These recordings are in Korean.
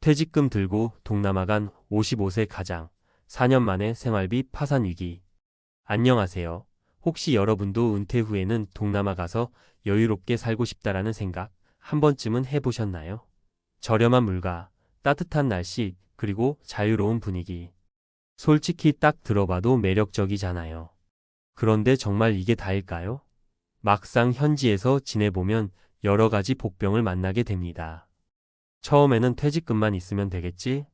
퇴직금 들고 동남아 간 55세 가장, 4년 만에 생활비 파산 위기. 안녕하세요. 혹시 여러분도 은퇴 후에는 동남아 가서 여유롭게 살고 싶다라는 생각 한 번쯤은 해보셨나요? 저렴한 물가, 따뜻한 날씨, 그리고 자유로운 분위기. 솔직히 딱 들어봐도 매력적이잖아요. 그런데 정말 이게 다일까요? 막상 현지에서 지내보면 여러 가지 복병을 만나게 됩니다. 처음에는 퇴직금만 있으면 되겠지?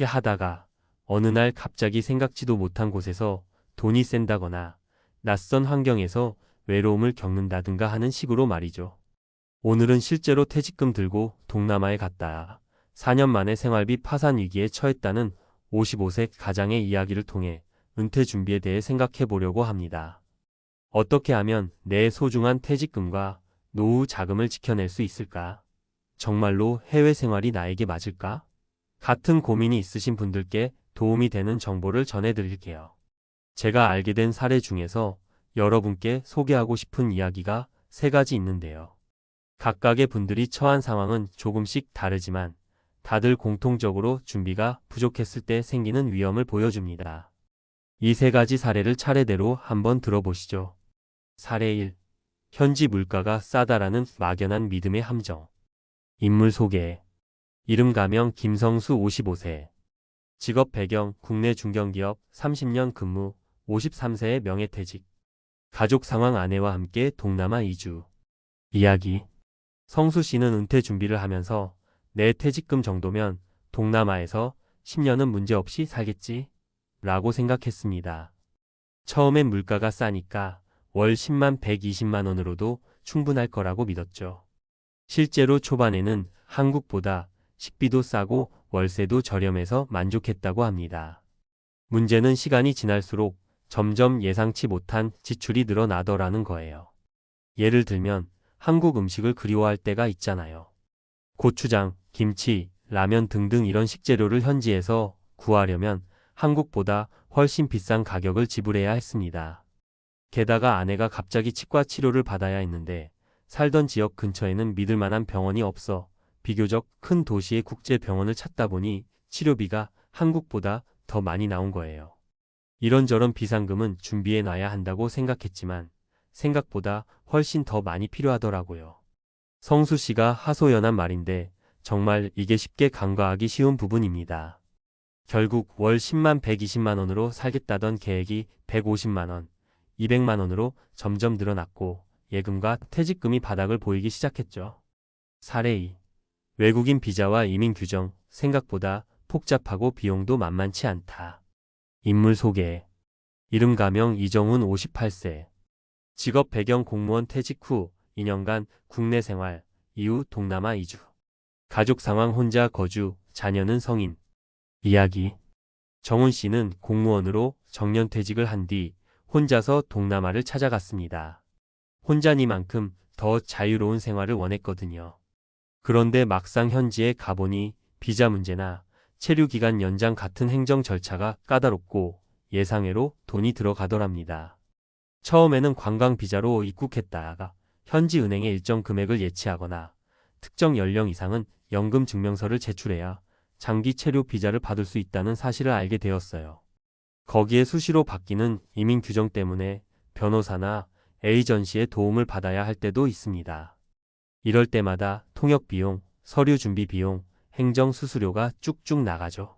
하다가 어느 날 갑자기 생각지도 못한 곳에서 돈이 센다거나 낯선 환경에서 외로움을 겪는다든가 하는 식으로 말이죠. 오늘은 실제로 퇴직금 들고 동남아에 갔다 4년 만에 생활비 파산 위기에 처했다는 55세 가장의 이야기를 통해 은퇴 준비에 대해 생각해 보려고 합니다. 어떻게 하면 내 소중한 퇴직금과 노후 자금을 지켜낼 수 있을까? 정말로 해외 생활이 나에게 맞을까? 같은 고민이 있으신 분들께 도움이 되는 정보를 전해드릴게요. 제가 알게 된 사례 중에서 여러분께 소개하고 싶은 이야기가 세 가지 있는데요. 각각의 분들이 처한 상황은 조금씩 다르지만 다들 공통적으로 준비가 부족했을 때 생기는 위험을 보여줍니다. 이 세 가지 사례를 차례대로 한번 들어보시죠. 사례 1. 현지 물가가 싸다라는 막연한 믿음의 함정. 인물 소개. 이름 가명 김성수 55세. 직업 배경 국내 중견기업 30년 근무 53세의 명예퇴직. 가족 상황 아내와 함께 동남아 이주. 이야기. 성수 씨는 은퇴 준비를 하면서 내 퇴직금 정도면 동남아에서 10년은 문제없이 살겠지? 라고 생각했습니다. 처음엔 물가가 싸니까 월 10만 120만 원으로도 충분할 거라고 믿었죠. 실제로 초반에는 한국보다 식비도 싸고 월세도 저렴해서 만족했다고 합니다. 문제는 시간이 지날수록 점점 예상치 못한 지출이 늘어나더라는 거예요. 예를 들면 한국 음식을 그리워할 때가 있잖아요. 고추장, 김치, 라면 등등 이런 식재료를 현지에서 구하려면 한국보다 훨씬 비싼 가격을 지불해야 했습니다. 게다가 아내가 갑자기 치과 치료를 받아야 했는데 살던 지역 근처에는 믿을 만한 병원이 없어 비교적 큰 도시의 국제병원을 찾다 보니 치료비가 한국보다 더 많이 나온 거예요. 이런저런 비상금은 준비해 놔야 한다고 생각했지만 생각보다 훨씬 더 많이 필요하더라고요. 성수 씨가 하소연한 말인데 정말 이게 쉽게 간과하기 쉬운 부분입니다. 결국 월 10만 120만 원으로 살겠다던 계획이 150만 원, 200만 원으로 점점 늘어났고 예금과 퇴직금이 바닥을 보이기 시작했죠. 사례 2. 외국인 비자와 이민 규정 생각보다 복잡하고 비용도 만만치 않다. 인물 소개. 이름 가명 이정훈 58세. 직업 배경 공무원 퇴직 후 2년간 국내 생활, 이후 동남아 이주. 가족 상황 혼자 거주, 자녀는 성인. 이야기. 정훈 씨는 공무원으로 정년퇴직을 한 뒤 혼자서 동남아를 찾아갔습니다. 혼자니만큼 더 자유로운 생활을 원했거든요. 그런데 막상 현지에 가보니 비자 문제나 체류 기간 연장 같은 행정 절차가 까다롭고 예상외로 돈이 들어가더랍니다. 처음에는 관광 비자로 입국했다가 현지 은행에 일정 금액을 예치하거나 특정 연령 이상은 연금 증명서를 제출해야 장기 체류 비자를 받을 수 있다는 사실을 알게 되었어요. 거기에 수시로 바뀌는 이민 규정 때문에 변호사나 에이전시의 도움을 받아야 할 때도 있습니다. 이럴 때마다 통역 비용, 서류 준비 비용, 행정 수수료가 쭉쭉 나가죠.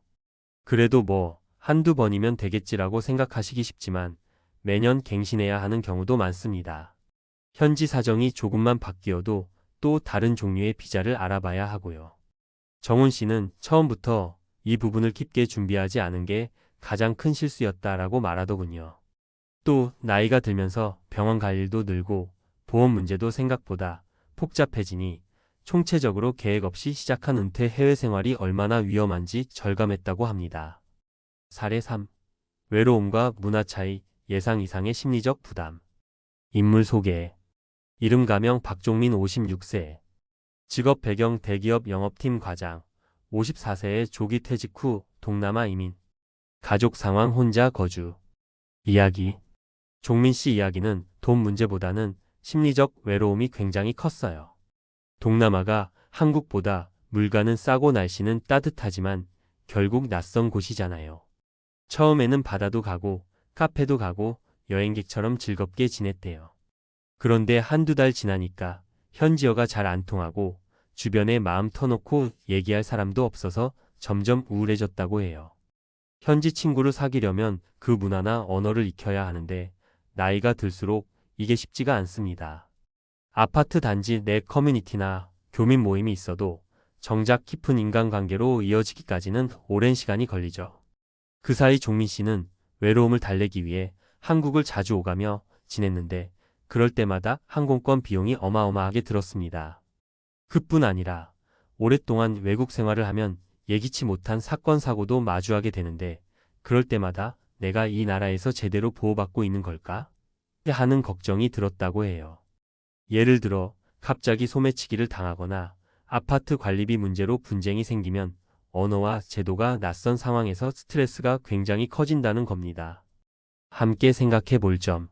그래도 뭐 한두 번이면 되겠지라고 생각하시기 쉽지만 매년 갱신해야 하는 경우도 많습니다. 현지 사정이 조금만 바뀌어도 또 다른 종류의 비자를 알아봐야 하고요. 정훈 씨는 처음부터 이 부분을 깊게 준비하지 않은 게 가장 큰 실수였다라고 말하더군요. 또 나이가 들면서 병원 갈 일도 늘고 보험 문제도 생각보다 복잡해지니 총체적으로 계획 없이 시작한 은퇴 해외 생활이 얼마나 위험한지 절감했다고 합니다. 사례 3. 외로움과 문화 차이, 예상 이상의 심리적 부담. 인물 소개. 이름 가명 박종민 56세. 직업 배경 대기업 영업팀 과장, 54세의 조기 퇴직 후 동남아 이민. 가족 상황 혼자 거주. 이야기. 종민 씨 이야기는 돈 문제보다는 심리적 외로움이 굉장히 컸어요. 동남아가 한국보다 물가는 싸고 날씨는 따뜻하지만 결국 낯선 곳이잖아요. 처음에는 바다도 가고 카페도 가고 여행객처럼 즐겁게 지냈대요. 그런데 한두 달 지나니까 현지어가 잘 안 통하고 주변에 마음 터놓고 얘기할 사람도 없어서 점점 우울해졌다고 해요. 현지 친구를 사귀려면 그 문화나 언어를 익혀야 하는데 나이가 들수록 이게 쉽지가 않습니다. 아파트 단지 내 커뮤니티나 교민 모임이 있어도 정작 깊은 인간관계로 이어지기까지는 오랜 시간이 걸리죠. 그 사이 종민 씨는 외로움을 달래기 위해 한국을 자주 오가며 지냈는데 그럴 때마다 항공권 비용이 어마어마하게 들었습니다. 그뿐 아니라 오랫동안 외국 생활을 하면 예기치 못한 사건 사고도 마주하게 되는데 그럴 때마다 내가 이 나라에서 제대로 보호받고 있는 걸까? 하는 걱정이 들었다고 해요. 예를 들어 갑자기 소매치기를 당하거나 아파트 관리비 문제로 분쟁이 생기면 언어와 제도가 낯선 상황에서 스트레스가 굉장히 커진다는 겁니다. 함께 생각해 볼 점.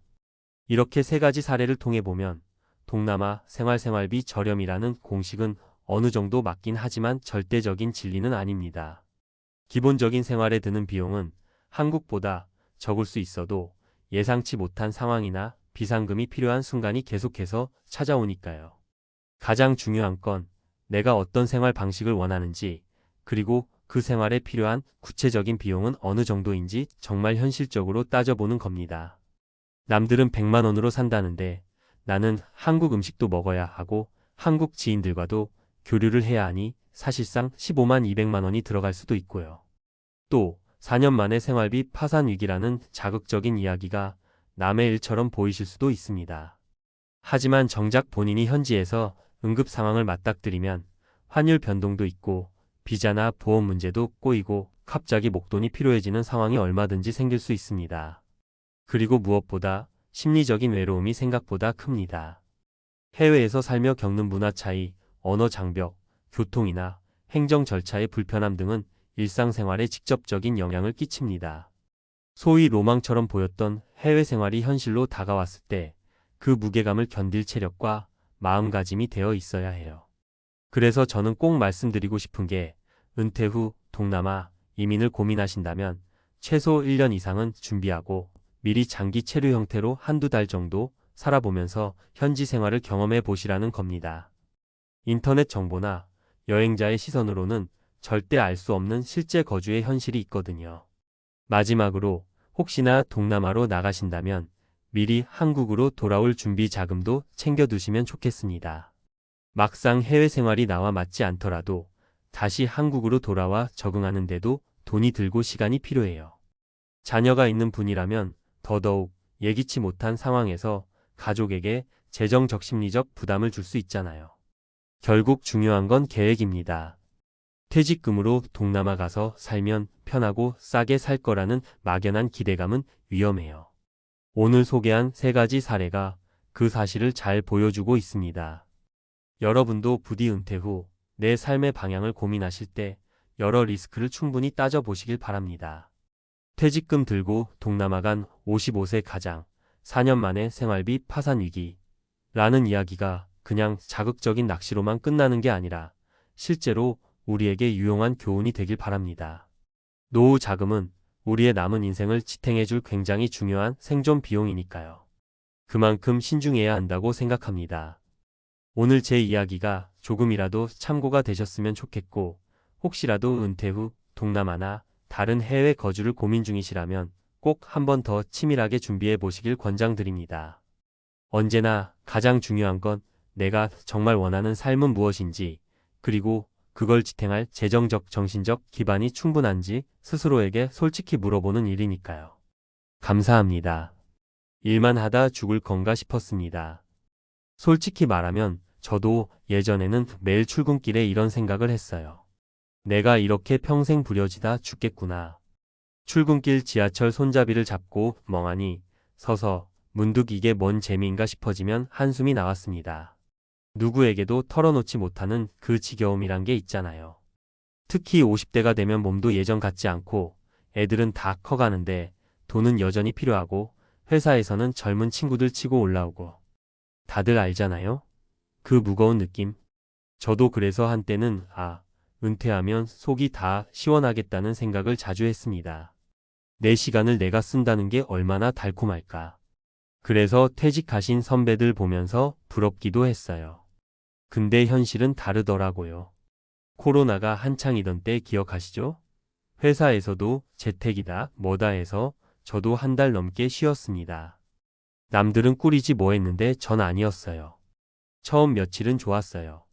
이렇게 세 가지 사례를 통해 보면 동남아 생활비 저렴이라는 공식은 어느 정도 맞긴 하지만 절대적인 진리는 아닙니다. 기본적인 생활에 드는 비용은 한국보다 적을 수 있어도 예상치 못한 상황이나 비상금이 필요한 순간이 계속해서 찾아오니까요. 가장 중요한 건 내가 어떤 생활 방식을 원하는지, 그리고 그 생활에 필요한 구체적인 비용은 어느 정도인지 정말 현실적으로 따져보는 겁니다. 남들은 100만 원으로 산다는데 나는 한국 음식도 먹어야 하고 한국 지인들과도 교류를 해야 하니 사실상 15만 200만 원이 들어갈 수도 있고요. 또 4년 만에 생활비 파산 위기라는 자극적인 이야기가 남의 일처럼 보이실 수도 있습니다. 하지만 정작 본인이 현지에서 응급 상황을 맞닥뜨리면 환율 변동도 있고 비자나 보험 문제도 꼬이고 갑자기 목돈이 필요해지는 상황이 얼마든지 생길 수 있습니다. 그리고 무엇보다 심리적인 외로움이 생각보다 큽니다. 해외에서 살며 겪는 문화 차이, 언어 장벽, 교통이나 행정 절차의 불편함 등은 일상생활에 직접적인 영향을 끼칩니다. 소위 로망처럼 보였던 해외 생활이 현실로 다가왔을 때 그 무게감을 견딜 체력과 마음가짐이 되어 있어야 해요. 그래서 저는 꼭 말씀드리고 싶은 게 은퇴 후 동남아 이민을 고민하신다면 최소 1년 이상은 준비하고 미리 장기 체류 형태로 한두 달 정도 살아보면서 현지 생활을 경험해 보시라는 겁니다. 인터넷 정보나 여행자의 시선으로는 절대 알 수 없는 실제 거주의 현실이 있거든요. 마지막으로 혹시나 동남아로 나가신다면 미리 한국으로 돌아올 준비 자금도 챙겨두시면 좋겠습니다. 막상 해외 생활이 나와 맞지 않더라도 다시 한국으로 돌아와 적응하는데도 돈이 들고 시간이 필요해요. 자녀가 있는 분이라면 더더욱 예기치 못한 상황에서 가족에게 재정적 심리적 부담을 줄 수 있잖아요. 결국 중요한 건 계획입니다. 퇴직금으로 동남아 가서 살면 편하고 싸게 살 거라는 막연한 기대감은 위험해요. 오늘 소개한 세 가지 사례가 그 사실을 잘 보여주고 있습니다. 여러분도 부디 은퇴 후 내 삶의 방향을 고민하실 때 여러 리스크를 충분히 따져보시길 바랍니다. 퇴직금 들고 동남아 간 55세 가장, 4년 만에 생활비 파산 위기 라는 이야기가 그냥 자극적인 낚시로만 끝나는 게 아니라 실제로 우리에게 유용한 교훈이 되길 바랍니다. 노후 자금은 우리의 남은 인생을 지탱해줄 굉장히 중요한 생존 비용이니까요. 그만큼 신중해야 한다고 생각합니다. 오늘 제 이야기가 조금이라도 참고가 되셨으면 좋겠고 혹시라도 은퇴 후 동남아나 다른 해외 거주를 고민 중이시라면 꼭 한 번 더 치밀하게 준비해 보시길 권장드립니다. 언제나 가장 중요한 건 내가 정말 원하는 삶은 무엇인지, 그리고 그걸 지탱할 재정적, 정신적 기반이 충분한지 스스로에게 솔직히 물어보는 일이니까요. 감사합니다. 일만 하다 죽을 건가 싶었습니다. 솔직히 말하면 저도 예전에는 매일 출근길에 이런 생각을 했어요. 내가 이렇게 평생 부려지다 죽겠구나. 출근길 지하철 손잡이를 잡고 멍하니 서서 문득 이게 뭔 재미인가 싶어지면 한숨이 나왔습니다. 누구에게도 털어놓지 못하는 그 지겨움이란 게 있잖아요. 특히 50대가 되면 몸도 예전 같지 않고 애들은 다 커가는데 돈은 여전히 필요하고 회사에서는 젊은 친구들 치고 올라오고 다들 알잖아요? 그 무거운 느낌. 저도 그래서 한때는 은퇴하면 속이 다 시원하겠다는 생각을 자주 했습니다. 내 시간을 내가 쓴다는 게 얼마나 달콤할까. 그래서 퇴직하신 선배들 보면서 부럽기도 했어요. 근데 현실은 다르더라고요. 코로나가 한창이던 때 기억하시죠? 회사에서도 재택이다 뭐다 해서 저도 한 달 넘게 쉬었습니다. 남들은 꿀이지 뭐 했는데 전 아니었어요. 처음 며칠은 좋았어요.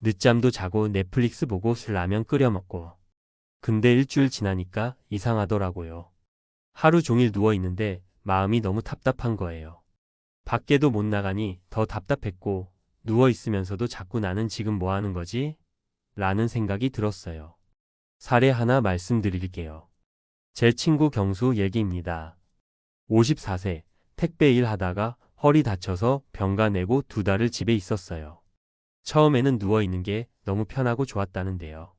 늦잠도 자고 넷플릭스 보고 라면 끓여 먹고. 근데 일주일 지나니까 이상하더라고요. 하루 종일 누워 있는데 마음이 너무 답답한 거예요. 밖에도 못 나가니 더 답답했고 누워 있으면서도 자꾸 나는 지금 뭐 하는 거지? 라는 생각이 들었어요. 사례 하나 말씀드릴게요. 제 친구 경수 얘기입니다. 54세, 택배 일 하다가 허리 다쳐서 병가 내고 2달을 집에 있었어요. 처음에는 누워 있는 게 너무 편하고 좋았다는데요.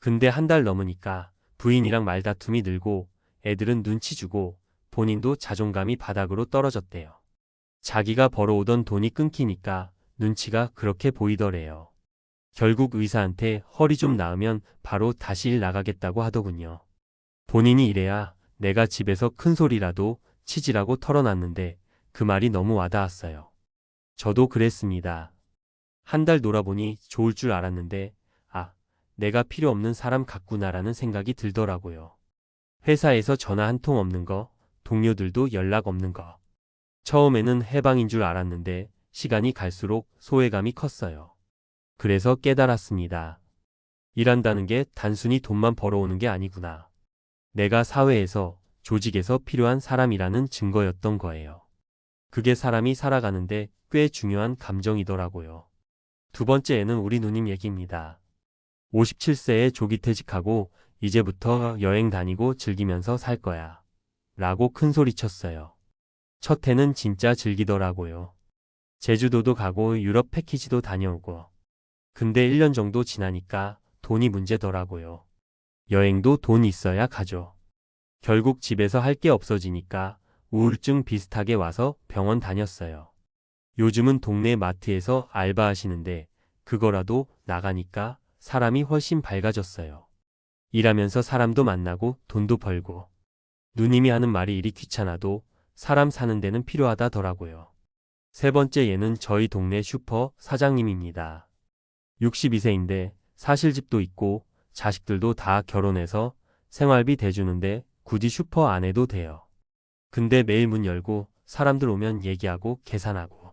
근데 한 달 넘으니까 부인이랑 말다툼이 늘고 애들은 눈치 주고 본인도 자존감이 바닥으로 떨어졌대요. 자기가 벌어오던 돈이 끊기니까 눈치가 그렇게 보이더래요. 결국 의사한테 허리 좀 나으면 바로 다시 일 나가겠다고 하더군요. 본인이 이래야 내가 집에서 큰 소리라도 치지라고 털어놨는데 그 말이 너무 와닿았어요. 저도 그랬습니다. 한 달 놀아보니 좋을 줄 알았는데 내가 필요 없는 사람 같구나라는 생각이 들더라고요. 회사에서 전화 한 통 없는 거, 동료들도 연락 없는 거. 처음에는 해방인 줄 알았는데 시간이 갈수록 소외감이 컸어요. 그래서 깨달았습니다. 일한다는 게 단순히 돈만 벌어오는 게 아니구나. 내가 사회에서, 조직에서 필요한 사람이라는 증거였던 거예요. 그게 사람이 살아가는데 꽤 중요한 감정이더라고요. 두 번째는 우리 누님 얘기입니다. 57세에 조기퇴직하고 이제부터 여행 다니고 즐기면서 살 거야. 라고 큰 소리쳤어요. 첫 해는 진짜 즐기더라고요. 제주도도 가고 유럽 패키지도 다녀오고. 근데 1년 정도 지나니까 돈이 문제더라고요. 여행도 돈 있어야 가죠. 결국 집에서 할 게 없어지니까 우울증 비슷하게 와서 병원 다녔어요. 요즘은 동네 마트에서 알바하시는데 그거라도 나가니까 사람이 훨씬 밝아졌어요. 일하면서 사람도 만나고 돈도 벌고. 누님이 하는 말이 이리 귀찮아도 사람 사는 데는 필요하다더라고요. 세 번째 얘는 저희 동네 슈퍼 사장님입니다. 62세인데 사실 집도 있고 자식들도 다 결혼해서 생활비 대주는데 굳이 슈퍼 안 해도 돼요. 근데 매일 문 열고 사람들 오면 얘기하고 계산하고.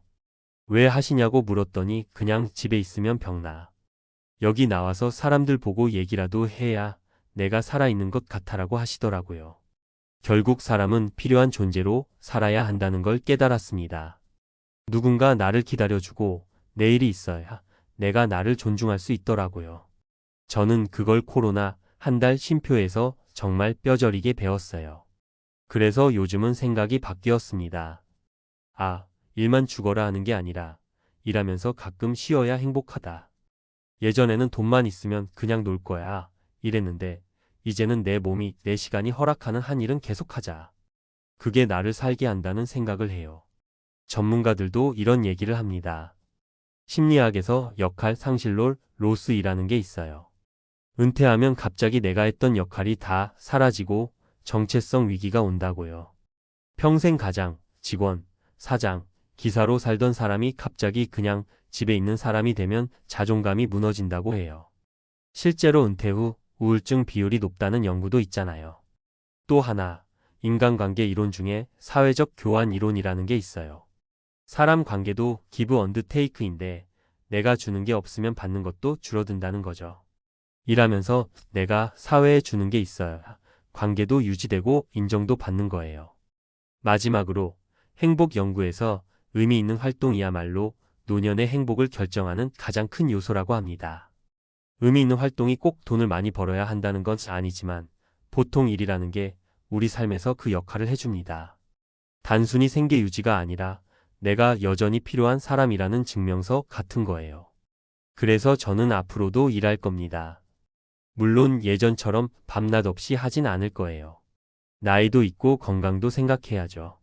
왜 하시냐고 물었더니 그냥 집에 있으면 병나. 여기 나와서 사람들 보고 얘기라도 해야 내가 살아있는 것 같아라고 하시더라고요. 결국 사람은 필요한 존재로 살아야 한다는 걸 깨달았습니다. 누군가 나를 기다려주고 내일이 있어야 내가 나를 존중할 수 있더라고요. 저는 그걸 코로나 한 달 쉼표에서 정말 뼈저리게 배웠어요. 그래서 요즘은 생각이 바뀌었습니다. 일만 죽어라 하는 게 아니라 일하면서 가끔 쉬어야 행복하다. 예전에는 돈만 있으면 그냥 놀 거야 이랬는데 이제는 내 몸이 내 시간이 허락하는 한 일은 계속하자. 그게 나를 살게 한다는 생각을 해요. 전문가들도 이런 얘기를 합니다. 심리학에서 역할 상실롤 로스이라는 게 있어요. 은퇴하면 갑자기 내가 했던 역할이 다 사라지고 정체성 위기가 온다고요. 평생 가장, 직원, 사장, 기사로 살던 사람이 갑자기 그냥 집에 있는 사람이 되면 자존감이 무너진다고 해요. 실제로 은퇴 후 우울증 비율이 높다는 연구도 있잖아요. 또 하나, 인간관계 이론 중에 사회적 교환 이론이라는 게 있어요. 사람 관계도 기브 언드 테이크인데 내가 주는 게 없으면 받는 것도 줄어든다는 거죠. 일하면서 내가 사회에 주는 게 있어야 관계도 유지되고 인정도 받는 거예요. 마지막으로 행복 연구에서 의미 있는 활동이야말로 노년의 행복을 결정하는 가장 큰 요소라고 합니다. 의미 있는 활동이 꼭 돈을 많이 벌어야 한다는 건 아니지만 보통 일이라는 게 우리 삶에서 그 역할을 해줍니다. 단순히 생계 유지가 아니라 내가 여전히 필요한 사람이라는 증명서 같은 거예요. 그래서 저는 앞으로도 일할 겁니다. 물론 예전처럼 밤낮 없이 하진 않을 거예요. 나이도 있고 건강도 생각해야죠.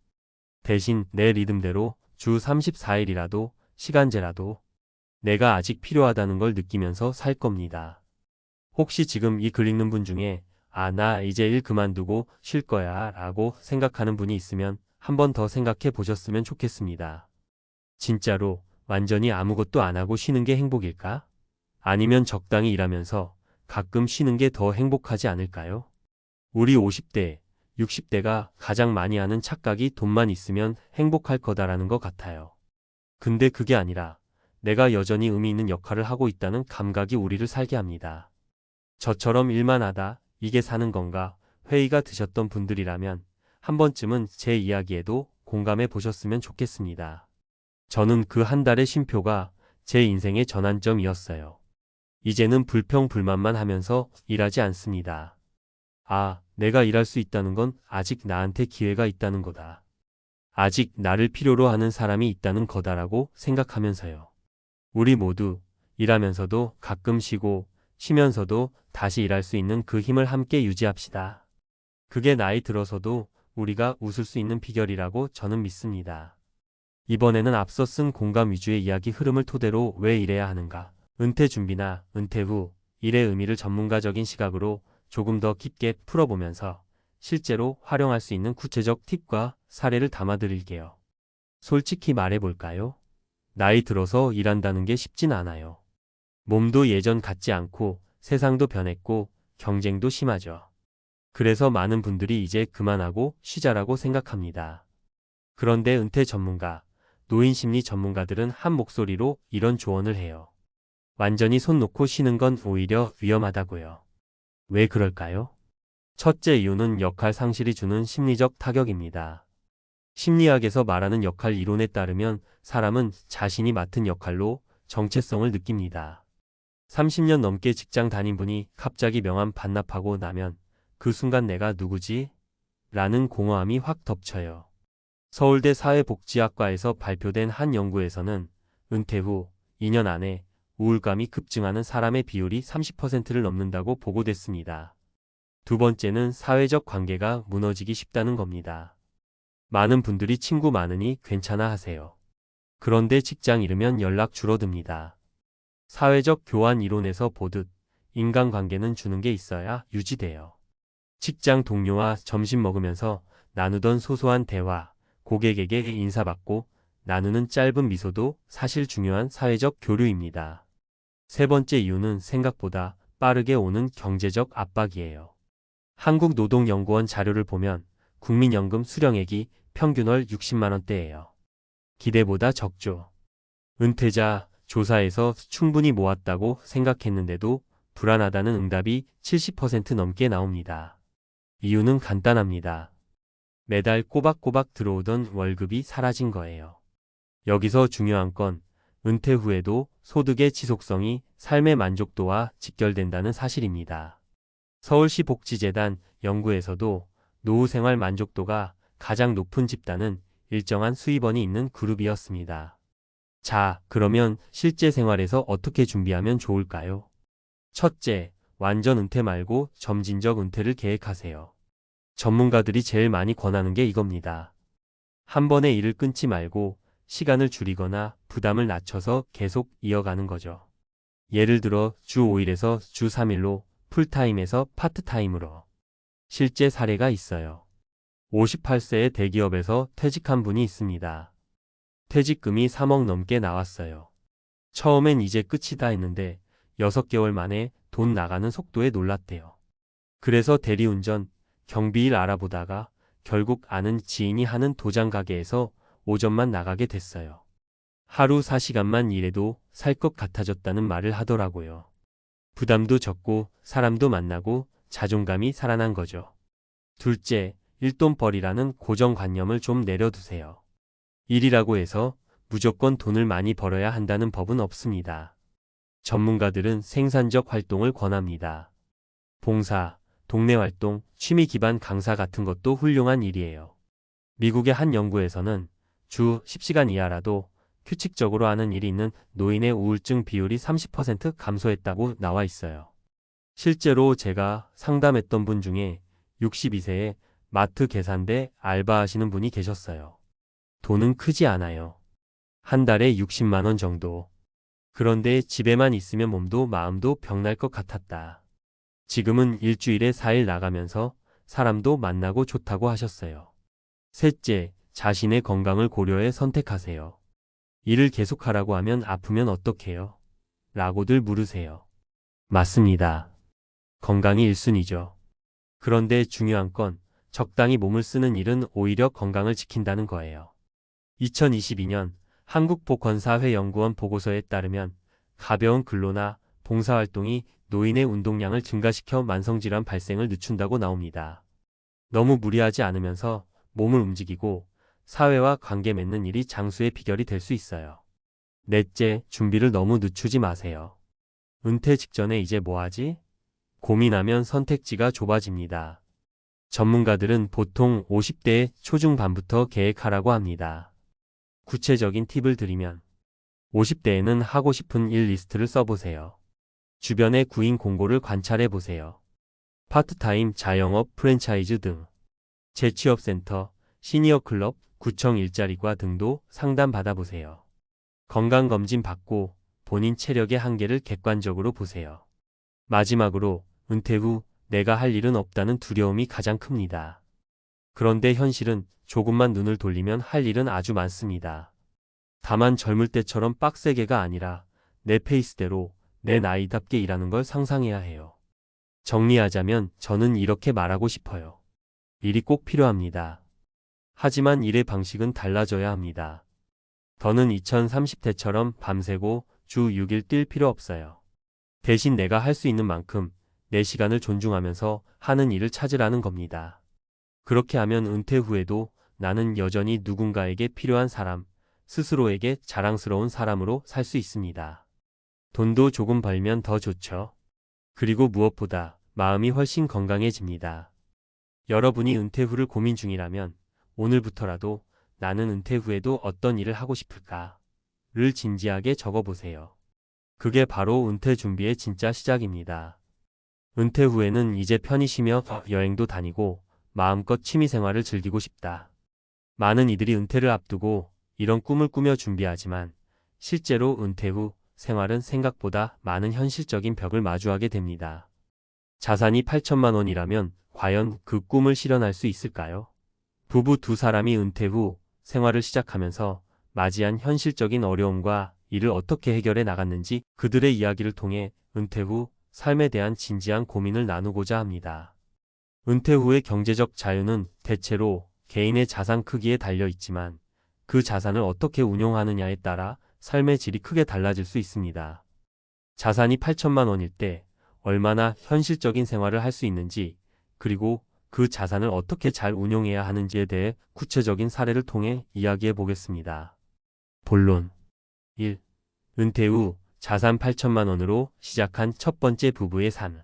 대신 내 리듬대로 주 34일이라도 시간제라도 내가 아직 필요하다는 걸 느끼면서 살 겁니다. 혹시 지금 이 글 읽는 분 중에 나 이제 일 그만두고 쉴 거야 라고 생각하는 분이 있으면 한 번 더 생각해 보셨으면 좋겠습니다. 진짜로 완전히 아무것도 안 하고 쉬는 게 행복일까? 아니면 적당히 일하면서 가끔 쉬는 게 더 행복하지 않을까요? 우리 50대, 60대가 가장 많이 하는 착각이 돈만 있으면 행복할 거다라는 것 같아요. 근데 그게 아니라 내가 여전히 의미 있는 역할을 하고 있다는 감각이 우리를 살게 합니다. 저처럼 일만 하다 이게 사는 건가 회의가 드셨던 분들이라면 한 번쯤은 제 이야기에도 공감해 보셨으면 좋겠습니다. 저는 그 한 달의 쉼표가 제 인생의 전환점이었어요. 이제는 불평불만만 하면서 일하지 않습니다. 내가 일할 수 있다는 건 아직 나한테 기회가 있다는 거다. 아직 나를 필요로 하는 사람이 있다는 거다라고 생각하면서요. 우리 모두 일하면서도 가끔 쉬고 쉬면서도 다시 일할 수 있는 그 힘을 함께 유지합시다. 그게 나이 들어서도 우리가 웃을 수 있는 비결이라고 저는 믿습니다. 이번에는 앞서 쓴 공감 위주의 이야기 흐름을 토대로 왜 일해야 하는가, 은퇴 준비나 은퇴 후 일의 의미를 전문가적인 시각으로 조금 더 깊게 풀어보면서 실제로 활용할 수 있는 구체적 팁과 사례를 담아드릴게요. 솔직히 말해볼까요? 나이 들어서 일한다는 게 쉽진 않아요. 몸도 예전 같지 않고 세상도 변했고 경쟁도 심하죠. 그래서 많은 분들이 이제 그만하고 쉬자라고 생각합니다. 그런데 은퇴 전문가, 노인 심리 전문가들은 한 목소리로 이런 조언을 해요. 완전히 손 놓고 쉬는 건 오히려 위험하다고요. 왜 그럴까요? 첫째 이유는 역할 상실이 주는 심리적 타격입니다. 심리학에서 말하는 역할 이론에 따르면 사람은 자신이 맡은 역할로 정체성을 느낍니다. 30년 넘게 직장 다닌 분이 갑자기 명함 반납하고 나면 그 순간 내가 누구지? 라는 공허함이 확 덮쳐요. 서울대 사회복지학과에서 발표된 한 연구에서는 은퇴 후 2년 안에 우울감이 급증하는 사람의 비율이 30%를 넘는다고 보고됐습니다. 두 번째는 사회적 관계가 무너지기 쉽다는 겁니다. 많은 분들이 친구 많으니 괜찮아 하세요. 그런데 직장 잃으면 연락 줄어듭니다. 사회적 교환 이론에서 보듯 인간관계는 주는 게 있어야 유지돼요. 직장 동료와 점심 먹으면서 나누던 소소한 대화, 고객에게 인사받고 나누는 짧은 미소도 사실 중요한 사회적 교류입니다. 세 번째 이유는 생각보다 빠르게 오는 경제적 압박이에요. 한국노동연구원 자료를 보면 국민연금 수령액이 평균 월 60만 원대예요. 기대보다 적죠. 은퇴자 조사에서 충분히 모았다고 생각했는데도 불안하다는 응답이 70% 넘게 나옵니다. 이유는 간단합니다. 매달 꼬박꼬박 들어오던 월급이 사라진 거예요. 여기서 중요한 건 은퇴 후에도 소득의 지속성이 삶의 만족도와 직결된다는 사실입니다. 서울시 복지재단 연구에서도 노후 생활 만족도가 가장 높은 집단은 일정한 수입원이 있는 그룹이었습니다. 자, 그러면 실제 생활에서 어떻게 준비하면 좋을까요? 첫째, 완전 은퇴 말고 점진적 은퇴를 계획하세요. 전문가들이 제일 많이 권하는 게 이겁니다. 한 번에 일을 끊지 말고 시간을 줄이거나 부담을 낮춰서 계속 이어가는 거죠. 예를 들어 주 5일에서 주 3일로 풀타임에서 파트타임으로. 실제 사례가 있어요. 58세의 대기업에서 퇴직한 분이 있습니다. 퇴직금이 3억 넘게 나왔어요. 처음엔 이제 끝이다 했는데 6개월 만에 돈 나가는 속도에 놀랐대요. 그래서 대리운전, 경비일 알아보다가 결국 아는 지인이 하는 도장 가게에서 오전만 나가게 됐어요. 하루 4시간만 일해도 살 것 같아졌다는 말을 하더라고요. 부담도 적고 사람도 만나고 자존감이 살아난 거죠. 둘째, 일돈벌이라는 고정관념을 좀 내려두세요. 일이라고 해서 무조건 돈을 많이 벌어야 한다는 법은 없습니다. 전문가들은 생산적 활동을 권합니다. 봉사, 동네 활동, 취미 기반 강사 같은 것도 훌륭한 일이에요. 미국의 한 연구에서는 주 10시간 이하라도 규칙적으로 하는 일이 있는 노인의 우울증 비율이 30% 감소했다고 나와 있어요. 실제로 제가 상담했던 분 중에 62세에 마트 계산대 알바하시는 분이 계셨어요. 돈은 크지 않아요. 한 달에 60만 원 정도. 그런데 집에만 있으면 몸도 마음도 병날 것 같았다. 지금은 일주일에 4일 나가면서 사람도 만나고 좋다고 하셨어요. 셋째, 자신의 건강을 고려해 선택하세요. 일을 계속하라고 하면 아프면 어떡해요? 라고들 물으세요. 맞습니다. 건강이 1순위죠. 그런데 중요한 건 적당히 몸을 쓰는 일은 오히려 건강을 지킨다는 거예요. 2022년 한국보건사회연구원 보고서에 따르면 가벼운 근로나 봉사활동이 노인의 운동량을 증가시켜 만성질환 발생을 늦춘다고 나옵니다. 너무 무리하지 않으면서 몸을 움직이고 사회와 관계 맺는 일이 장수의 비결이 될 수 있어요. 넷째, 준비를 너무 늦추지 마세요. 은퇴 직전에 이제 뭐 하지? 고민하면 선택지가 좁아집니다. 전문가들은 보통 50대 초중반부터 계획하라고 합니다. 구체적인 팁을 드리면 50대에는 하고 싶은 일 리스트를 써보세요. 주변의 구인 공고를 관찰해 보세요. 파트타임, 자영업, 프랜차이즈 등 재취업센터, 시니어 클럽, 구청 일자리과 등도 상담 받아보세요. 건강검진 받고 본인 체력의 한계를 객관적으로 보세요. 마지막으로 은퇴 후 내가 할 일은 없다는 두려움이 가장 큽니다. 그런데 현실은 조금만 눈을 돌리면 할 일은 아주 많습니다. 다만 젊을 때처럼 빡세게가 아니라 내 페이스대로 내 나이답게 일하는 걸 상상해야 해요. 정리하자면 저는 이렇게 말하고 싶어요. 일이 꼭 필요합니다. 하지만 일의 방식은 달라져야 합니다. 더는 2030대처럼 밤새고 주 6일 뛸 필요 없어요. 대신 내가 할 수 있는 만큼 내 시간을 존중하면서 하는 일을 찾으라는 겁니다. 그렇게 하면 은퇴 후에도 나는 여전히 누군가에게 필요한 사람, 스스로에게 자랑스러운 사람으로 살 수 있습니다. 돈도 조금 벌면 더 좋죠. 그리고 무엇보다 마음이 훨씬 건강해집니다. 여러분이 은퇴 후를 고민 중이라면 오늘부터라도 나는 은퇴 후에도 어떤 일을 하고 싶을까를 진지하게 적어보세요. 그게 바로 은퇴 준비의 진짜 시작입니다. 은퇴 후에는 이제 편히 쉬며 여행도 다니고 마음껏 취미생활을 즐기고 싶다. 많은 이들이 은퇴를 앞두고 이런 꿈을 꾸며 준비하지만 실제로 은퇴 후 생활은 생각보다 많은 현실적인 벽을 마주하게 됩니다. 자산이 8천만 원이라면 과연 그 꿈을 실현할 수 있을까요? 부부 두 사람이 은퇴 후 생활을 시작하면서 맞이한 현실적인 어려움과 이를 어떻게 해결해 나갔는지 그들의 이야기를 통해 은퇴 후 삶에 대한 진지한 고민을 나누고자 합니다. 은퇴 후의 경제적 자유는 대체로 개인의 자산 크기에 달려 있지만 그 자산을 어떻게 운용하느냐에 따라 삶의 질이 크게 달라질 수 있습니다. 자산이 8천만 원일 때 얼마나 현실적인 생활을 할 수 있는지 그리고 그 자산을 어떻게 잘 운용해야 하는지에 대해 구체적인 사례를 통해 이야기해 보겠습니다. 본론 1. 은퇴 후 자산 8천만 원으로 시작한 첫 번째 부부의 삶.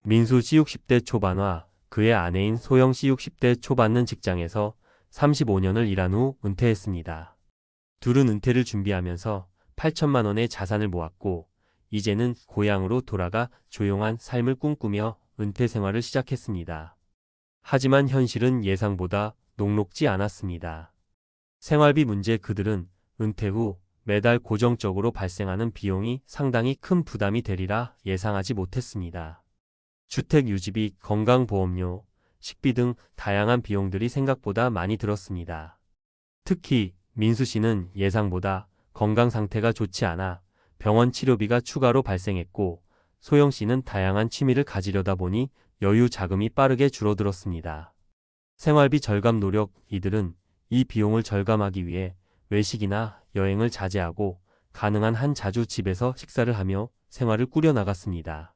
민수 씨 60대 초반과 그의 아내인 소영 씨 60대 초반은 직장에서 35년을 일한 후 은퇴했습니다. 둘은 은퇴를 준비하면서 8천만 원의 자산을 모았고 이제는 고향으로 돌아가 조용한 삶을 꿈꾸며 은퇴 생활을 시작했습니다. 하지만 현실은 예상보다 녹록지 않았습니다. 생활비 문제 그들은 은퇴 후 매달 고정적으로 발생하는 비용이 상당히 큰 부담이 되리라 예상하지 못했습니다. 주택 유지비, 건강보험료, 식비 등 다양한 비용들이 생각보다 많이 들었습니다. 특히 민수 씨는 예상보다 건강 상태가 좋지 않아 병원 치료비가 추가로 발생했고 소영 씨는 다양한 취미를 가지려다 보니 여유 자금이 빠르게 줄어들었습니다. 생활비 절감 노력 이들은 이 비용을 절감하기 위해 외식이나 여행을 자제하고 가능한 한 자주 집에서 식사를 하며 생활을 꾸려나갔습니다.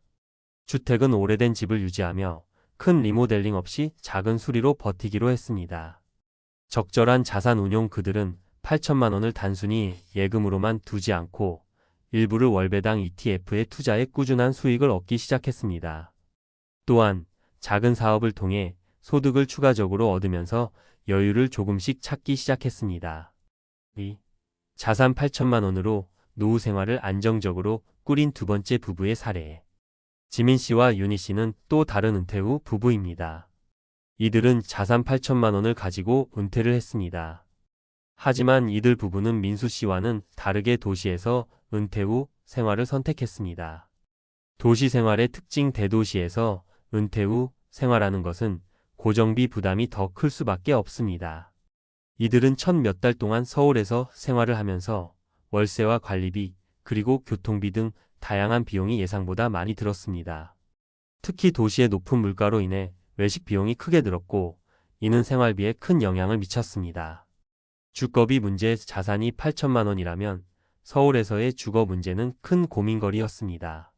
주택은 오래된 집을 유지하며 큰 리모델링 없이 작은 수리로 버티기로 했습니다. 적절한 자산 운용 그들은 8천만 원을 단순히 예금으로만 두지 않고 일부를 월배당 ETF에 투자해 꾸준한 수익을 얻기 시작했습니다. 또한 작은 사업을 통해 소득을 추가적으로 얻으면서 여유를 조금씩 찾기 시작했습니다. 2. 자산 8천만 원으로 노후 생활을 안정적으로 꾸린 두 번째 부부의 사례. 지민 씨와 윤희 씨는 또 다른 은퇴 후 부부입니다. 이들은 자산 8천만 원을 가지고 은퇴를 했습니다. 하지만 이들 부부는 민수 씨와는 다르게 도시에서 은퇴 후 생활을 선택했습니다. 도시 생활의 특징. 대도시에서 은퇴 후 생활하는 것은 고정비 부담이 더 클 수밖에 없습니다. 이들은 첫 몇 달 동안 서울에서 생활을 하면서 월세와 관리비, 그리고 교통비 등 다양한 비용이 예상보다 많이 들었습니다. 특히 도시의 높은 물가로 인해 외식 비용이 크게 들었고, 이는 생활비에 큰 영향을 미쳤습니다. 주거비 문제. 자산이 8천만 원이라면 서울에서의 주거 문제는 큰 고민거리였습니다.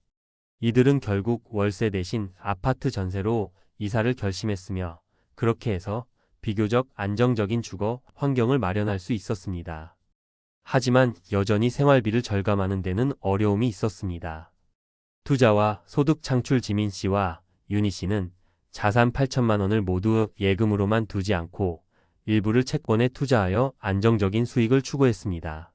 이들은 결국 월세 대신 아파트 전세로 이사를 결심했으며, 그렇게 해서 비교적 안정적인 주거 환경을 마련할 수 있었습니다. 하지만 여전히 생활비를 절감하는 데는 어려움이 있었습니다. 투자와 소득 창출. 지민 씨와 윤희 씨는 자산 8천만 원을 모두 예금으로만 두지 않고 일부를 채권에 투자하여 안정적인 수익을 추구했습니다.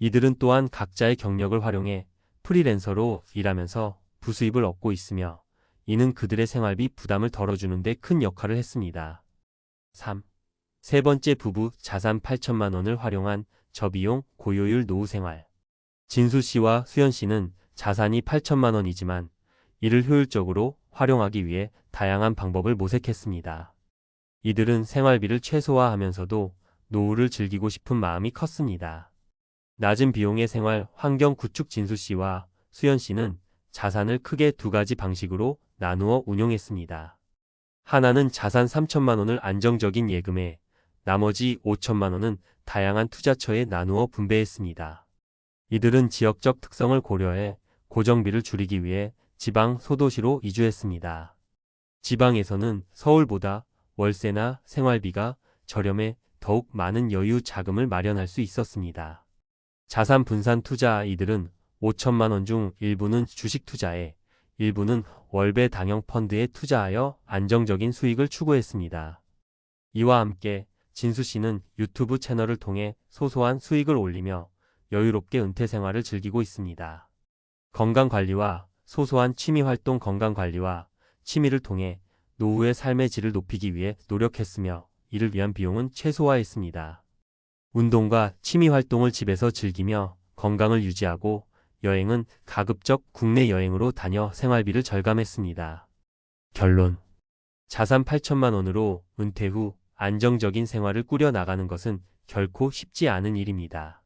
이들은 또한 각자의 경력을 활용해 프리랜서로 일하면서 부수입을 얻고 있으며, 이는 그들의 생활비 부담을 덜어주는 데 큰 역할을 했습니다. 3. 세 번째, 부부 자산 8천만 원을 활용한 저비용 고효율 노후 생활. 진수 씨와 수연 씨는 자산이 8천만 원이지만 이를 효율적으로 활용하기 위해 다양한 방법을 모색했습니다. 이들은 생활비를 최소화하면서도 노후를 즐기고 싶은 마음이 컸습니다. 낮은 비용의 생활 환경 구축. 진수 씨와 수연 씨는 자산을 크게 두 가지 방식으로 나누어 운용했습니다. 하나는 자산 3천만 원을 안정적인 예금에, 나머지 5천만 원은 다양한 투자처에 나누어 분배했습니다. 이들은 지역적 특성을 고려해 고정비를 줄이기 위해 지방 소도시로 이주했습니다. 지방에서는 서울보다 월세나 생활비가 저렴해 더욱 많은 여유 자금을 마련할 수 있었습니다. 자산 분산 투자. 이들은 5천만 원 중 일부는 주식 투자에, 일부는 월배 당형 펀드에 투자하여 안정적인 수익을 추구했습니다. 이와 함께 진수 씨는 유튜브 채널을 통해 소소한 수익을 올리며 여유롭게 은퇴 생활을 즐기고 있습니다. 건강관리와 소소한 취미활동. 건강관리와 취미를 통해 노후의 삶의 질을 높이기 위해 노력했으며, 이를 위한 비용은 최소화했습니다. 운동과 취미활동을 집에서 즐기며 건강을 유지하고, 여행은 가급적 국내 여행으로 다녀 생활비를 절감했습니다. 결론. 자산 8천만 원으로 은퇴 후 안정적인 생활을 꾸려나가는 것은 결코 쉽지 않은 일입니다.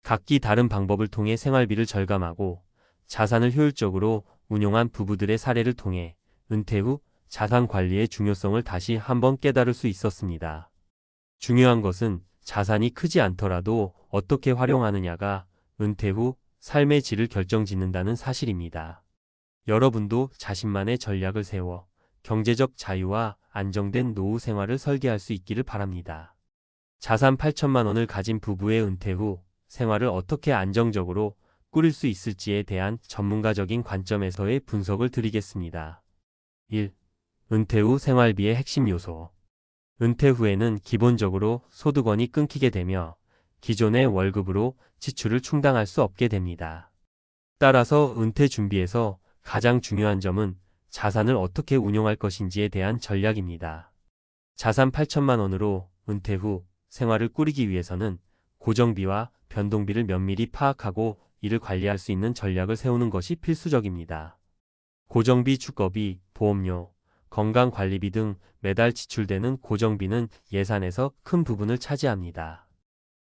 각기 다른 방법을 통해 생활비를 절감하고 자산을 효율적으로 운용한 부부들의 사례를 통해 은퇴 후 자산 관리의 중요성을 다시 한번 깨달을 수 있었습니다. 중요한 것은 자산이 크지 않더라도 어떻게 활용하느냐가 은퇴 후 삶의 질을 결정짓는다는 사실입니다. 여러분도 자신만의 전략을 세워 경제적 자유와 안정된 노후 생활을 설계할 수 있기를 바랍니다. 자산 8천만 원을 가진 부부의 은퇴 후 생활을 어떻게 안정적으로 꾸릴 수 있을지에 대한 전문가적인 관점에서의 분석을 드리겠습니다. 1. 은퇴 후 생활비의 핵심 요소. 은퇴 후에는 기본적으로 소득원이 끊기게 되며 기존의 월급으로 지출을 충당할 수 없게 됩니다. 따라서 은퇴 준비에서 가장 중요한 점은 자산을 어떻게 운용할 것인지에 대한 전략입니다. 자산 8천만 원으로 은퇴 후 생활을 꾸리기 위해서는 고정비와 변동비를 면밀히 파악하고 이를 관리할 수 있는 전략을 세우는 것이 필수적입니다. 고정비, 주거비, 보험료, 건강관리비 등 매달 지출되는 고정비는 예산에서 큰 부분을 차지합니다.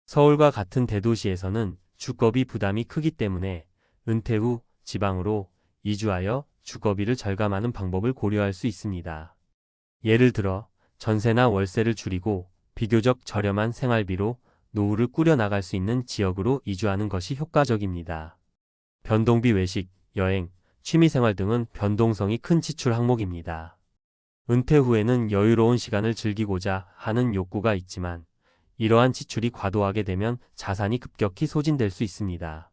서울과 같은 대도시에서는 주거비 부담이 크기 때문에 은퇴 후 지방으로 이주하여 주거비를 절감하는 방법을 고려할 수 있습니다. 예를 들어 전세나 월세를 줄이고 비교적 저렴한 생활비로 노후를 꾸려나갈 수 있는 지역으로 이주하는 것이 효과적입니다. 변동비, 외식, 여행, 취미생활 등은 변동성이 큰 지출 항목입니다. 은퇴 후에는 여유로운 시간을 즐기고자 하는 욕구가 있지만 이러한 지출이 과도하게 되면 자산이 급격히 소진될 수 있습니다.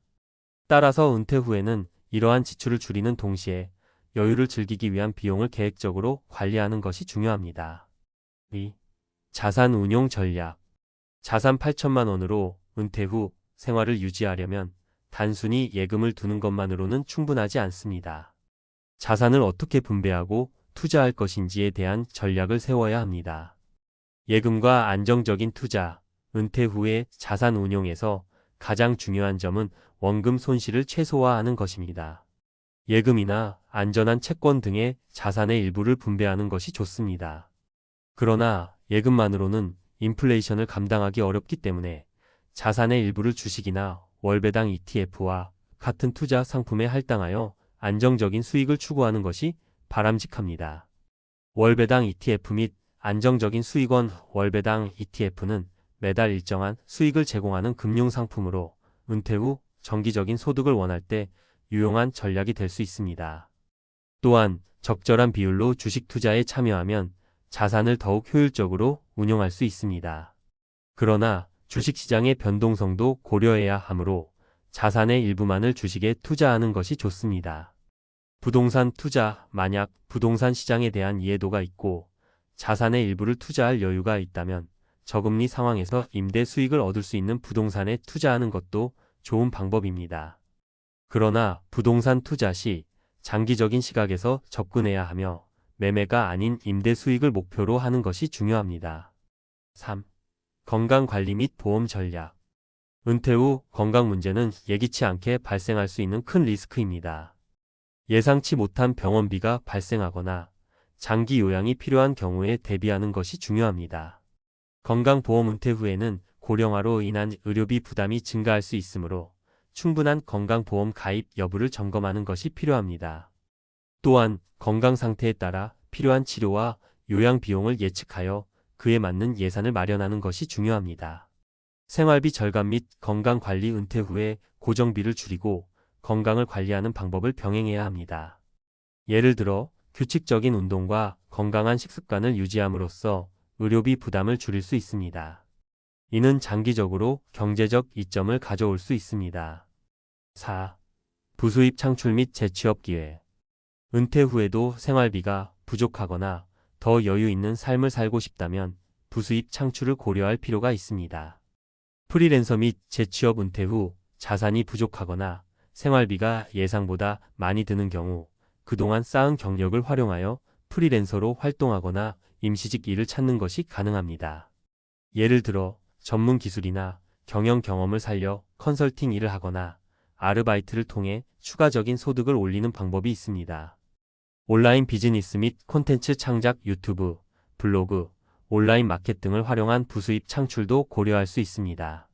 따라서 은퇴 후에는 이러한 지출을 줄이는 동시에 여유를 즐기기 위한 비용을 계획적으로 관리하는 것이 중요합니다. 2. 자산 운용 전략. 자산 8천만 원으로 은퇴 후 생활을 유지하려면 단순히 예금을 두는 것만으로는 충분하지 않습니다. 자산을 어떻게 분배하고 투자할 것인지에 대한 전략을 세워야 합니다. 예금과 안정적인 투자. 은퇴 후의 자산 운용에서 가장 중요한 점은 원금 손실을 최소화하는 것입니다. 예금이나 안전한 채권 등의 자산의 일부를 분배하는 것이 좋습니다. 그러나 예금만으로는 인플레이션을 감당하기 어렵기 때문에 자산의 일부를 주식이나 월배당 ETF와 같은 투자 상품에 할당하여 안정적인 수익을 추구하는 것이 바람직합니다. 월배당 ETF 및 안정적인 수익원. 월배당 ETF는 매달 일정한 수익을 제공하는 금융상품으로 은퇴 후 정기적인 소득을 원할 때 유용한 전략이 될 수 있습니다. 또한 적절한 비율로 주식 투자에 참여하면 자산을 더욱 효율적으로 운용할 수 있습니다. 그러나 주식시장의 변동성도 고려해야 하므로 자산의 일부만을 주식에 투자하는 것이 좋습니다. 부동산 투자. 만약 부동산 시장에 대한 이해도가 있고 자산의 일부를 투자할 여유가 있다면 저금리 상황에서 임대 수익을 얻을 수 있는 부동산에 투자하는 것도 좋은 방법입니다. 그러나 부동산 투자 시 장기적인 시각에서 접근해야 하며 매매가 아닌 임대 수익을 목표로 하는 것이 중요합니다. 3. 건강관리 및 보험 전략. 은퇴 후 건강 문제는 예기치 않게 발생할 수 있는 큰 리스크입니다. 예상치 못한 병원비가 발생하거나 장기 요양이 필요한 경우에 대비하는 것이 중요합니다. 건강보험. 은퇴 후에는 고령화로 인한 의료비 부담이 증가할 수 있으므로 충분한 건강보험 가입 여부를 점검하는 것이 필요합니다. 또한 건강 상태에 따라 필요한 치료와 요양 비용을 예측하여 그에 맞는 예산을 마련하는 것이 중요합니다. 생활비 절감 및 건강관리. 은퇴 후에 고정비를 줄이고 건강을 관리하는 방법을 병행해야 합니다. 예를 들어 규칙적인 운동과 건강한 식습관을 유지함으로써 의료비 부담을 줄일 수 있습니다. 이는 장기적으로 경제적 이점을 가져올 수 있습니다. 4. 부수입 창출 및 재취업 기회. 은퇴 후에도 생활비가 부족하거나 더 여유 있는 삶을 살고 싶다면 부수입 창출을 고려할 필요가 있습니다. 프리랜서 및 재취업. 은퇴 후 자산이 부족하거나 생활비가 예상보다 많이 드는 경우 그동안 쌓은 경력을 활용하여 프리랜서로 활동하거나 임시직 일을 찾는 것이 가능합니다. 예를 들어 전문 기술이나 경영 경험을 살려 컨설팅 일을 하거나 아르바이트를 통해 추가적인 소득을 올리는 방법이 있습니다. 온라인 비즈니스 및 콘텐츠 창작. 유튜브, 블로그, 온라인 마켓 등을 활용한 부수입 창출도 고려할 수 있습니다.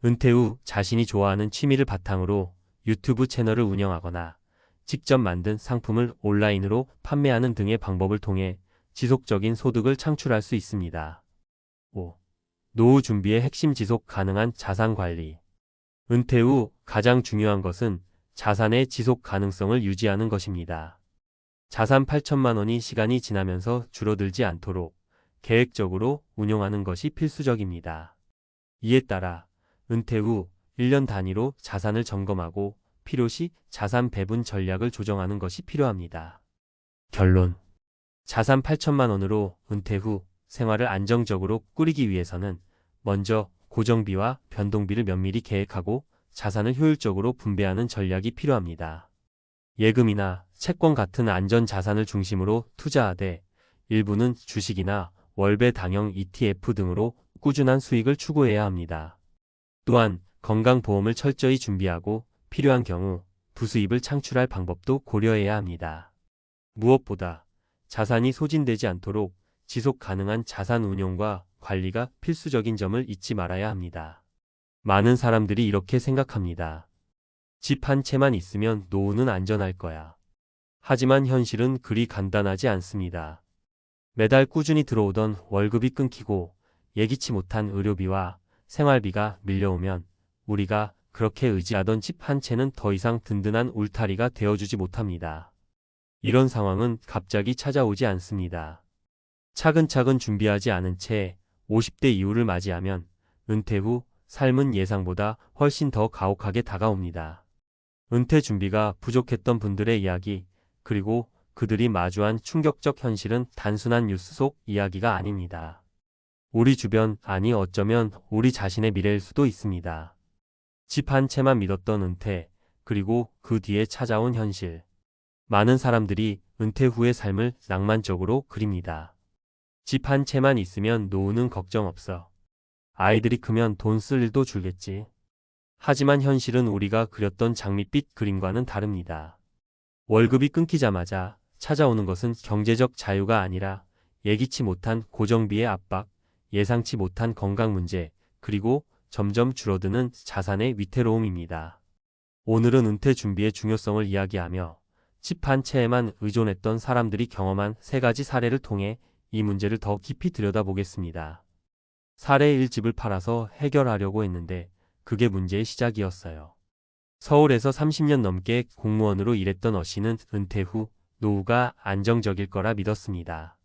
은퇴 후 자신이 좋아하는 취미를 바탕으로 유튜브 채널을 운영하거나 직접 만든 상품을 온라인으로 판매하는 등의 방법을 통해 지속적인 소득을 창출할 수 있습니다. 5. 노후 준비의 핵심. 지속 가능한 자산 관리. 은퇴 후 가장 중요한 것은 자산의 지속 가능성을 유지하는 것입니다. 자산 8천만 원이 시간이 지나면서 줄어들지 않도록 계획적으로 운용하는 것이 필수적입니다. 이에 따라 은퇴 후 1년 단위로 자산을 점검하고 필요시 자산 배분 전략을 조정하는 것이 필요합니다. 결론. 자산 8천만 원으로 은퇴 후 생활을 안정적으로 꾸리기 위해서는 먼저 고정비와 변동비를 면밀히 계획하고 자산을 효율적으로 분배하는 전략이 필요합니다. 예금이나 채권 같은 안전 자산을 중심으로 투자하되 일부는 주식이나 월배당형 ETF 등으로 꾸준한 수익을 추구해야 합니다. 또한 건강보험을 철저히 준비하고 필요한 경우 부수입을 창출할 방법도 고려해야 합니다. 무엇보다 자산이 소진되지 않도록 지속 가능한 자산 운용과 관리가 필수적인 점을 잊지 말아야 합니다. 많은 사람들이 이렇게 생각합니다. 집 한 채만 있으면 노후는 안전할 거야. 하지만 현실은 그리 간단하지 않습니다. 매달 꾸준히 들어오던 월급이 끊기고 예기치 못한 의료비와 생활비가 밀려오면 우리가 그렇게 의지하던 집 한 채는 더 이상 든든한 울타리가 되어주지 못합니다. 이런 상황은 갑자기 찾아오지 않습니다. 차근차근 준비하지 않은 채 50대 이후를 맞이하면 은퇴 후 삶은 예상보다 훨씬 더 가혹하게 다가옵니다. 은퇴 준비가 부족했던 분들의 이야기, 그리고 그들이 마주한 충격적 현실은 단순한 뉴스 속 이야기가 아닙니다. 우리 주변, 아니 어쩌면 우리 자신의 미래일 수도 있습니다. 집 한 채만 믿었던 은퇴, 그리고 그 뒤에 찾아온 현실. 많은 사람들이 은퇴 후의 삶을 낭만적으로 그립니다. 집 한 채만 있으면 노후는 걱정 없어. 아이들이 크면 돈 쓸 일도 줄겠지. 하지만 현실은 우리가 그렸던 장밋빛 그림과는 다릅니다. 월급이 끊기자마자 찾아오는 것은 경제적 자유가 아니라 예기치 못한 고정비의 압박, 예상치 못한 건강 문제, 그리고 점점 줄어드는 자산의 위태로움입니다. 오늘은 은퇴 준비의 중요성을 이야기하며 집 한 채에만 의존했던 사람들이 경험한 세 가지 사례를 통해 이 문제를 더 깊이 들여다보겠습니다. 사례 1집을 팔아서 해결하려고 했는데 그게 문제의 시작이었어요. 서울에서 30년 넘게 공무원으로 일했던 어 씨는 은퇴 후 노후가 안정적일 거라 믿었습니다.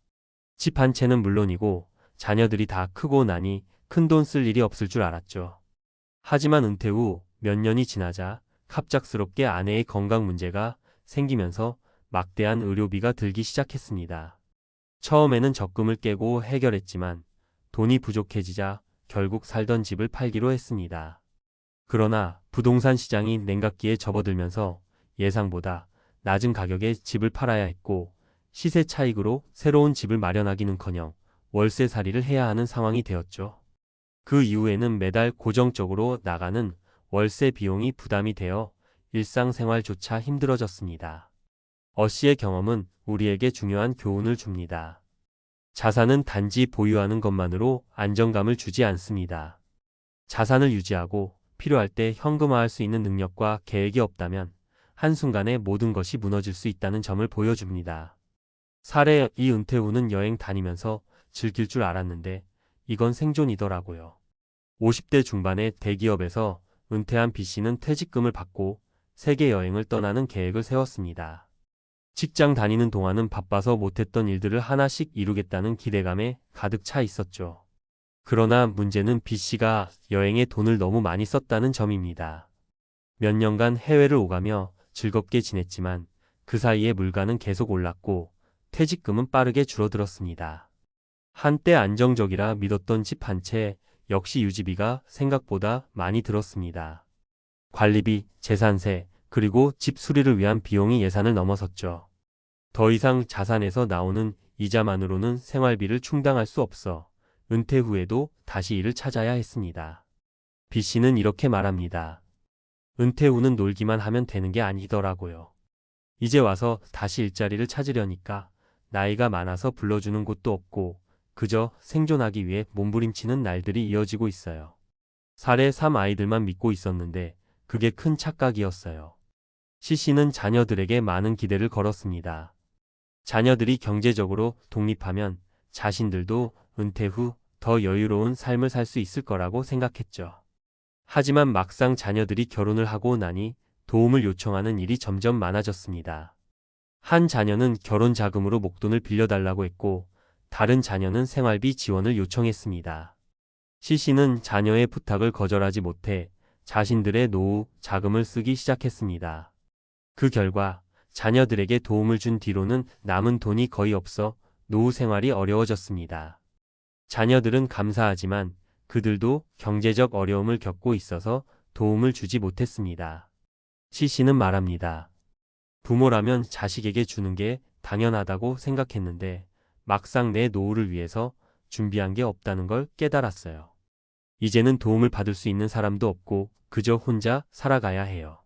집 한 채는 물론이고 자녀들이 다 크고 나니 큰돈 쓸 일이 없을 줄 알았죠. 하지만 은퇴 후 몇 년이 지나자 갑작스럽게 아내의 건강 문제가 생기면서 막대한 의료비가 들기 시작했습니다. 처음에는 적금을 깨고 해결했지만 돈이 부족해지자 결국 살던 집을 팔기로 했습니다. 그러나 부동산 시장이 냉각기에 접어들면서 예상보다 낮은 가격에 집을 팔아야 했고 시세 차익으로 새로운 집을 마련하기는커녕 월세살이를 해야 하는 상황이 되었죠. 그 이후에는 매달 고정적으로 나가는 월세 비용이 부담이 되어 일상생활조차 힘들어졌습니다. 어 씨의 경험은 우리에게 중요한 교훈을 줍니다. 자산은 단지 보유하는 것만으로 안정감을 주지 않습니다. 자산을 유지하고 필요할 때 현금화할 수 있는 능력과 계획이 없다면 한순간에 모든 것이 무너질 수 있다는 점을 보여줍니다. 사례 2 은퇴 후는 여행 다니면서 즐길 줄 알았는데 이건 생존이더라고요. 50대 중반의 대기업에서 은퇴한 B 씨는 퇴직금을 받고 세계 여행을 떠나는 계획을 세웠습니다. 직장 다니는 동안은 바빠서 못했던 일들을 하나씩 이루겠다는 기대감에 가득 차 있었죠. 그러나 문제는 B 씨가 여행에 돈을 너무 많이 썼다는 점입니다. 몇 년간 해외를 오가며 즐겁게 지냈지만 그 사이에 물가는 계속 올랐고 퇴직금은 빠르게 줄어들었습니다. 한때 안정적이라 믿었던 집 한 채 역시 유지비가 생각보다 많이 들었습니다. 관리비, 재산세, 그리고 집 수리를 위한 비용이 예산을 넘어섰죠. 더 이상 자산에서 나오는 이자만으로는 생활비를 충당할 수 없어 은퇴 후에도 다시 일을 찾아야 했습니다. B 씨는 이렇게 말합니다. 은퇴 후는 놀기만 하면 되는 게 아니더라고요. 이제 와서 다시 일자리를 찾으려니까 나이가 많아서 불러주는 곳도 없고 그저 생존하기 위해 몸부림치는 날들이 이어지고 있어요. 사례 3 아이들만 믿고 있었는데 그게 큰 착각이었어요. C 씨는 자녀들에게 많은 기대를 걸었습니다. 자녀들이 경제적으로 독립하면 자신들도 은퇴 후 더 여유로운 삶을 살 수 있을 거라고 생각했죠. 하지만 막상 자녀들이 결혼을 하고 나니 도움을 요청하는 일이 점점 많아졌습니다. 한 자녀는 결혼 자금으로 목돈을 빌려달라고 했고 다른 자녀는 생활비 지원을 요청했습니다. C 씨는 자녀의 부탁을 거절하지 못해 자신들의 노후 자금을 쓰기 시작했습니다. 그 결과 자녀들에게 도움을 준 뒤로는 남은 돈이 거의 없어 노후 생활이 어려워졌습니다. 자녀들은 감사하지만 그들도 경제적 어려움을 겪고 있어서 도움을 주지 못했습니다. C 씨는 말합니다. 부모라면 자식에게 주는 게 당연하다고 생각했는데 막상 내 노후를 위해서 준비한 게 없다는 걸 깨달았어요. 이제는 도움을 받을 수 있는 사람도 없고 그저 혼자 살아가야 해요.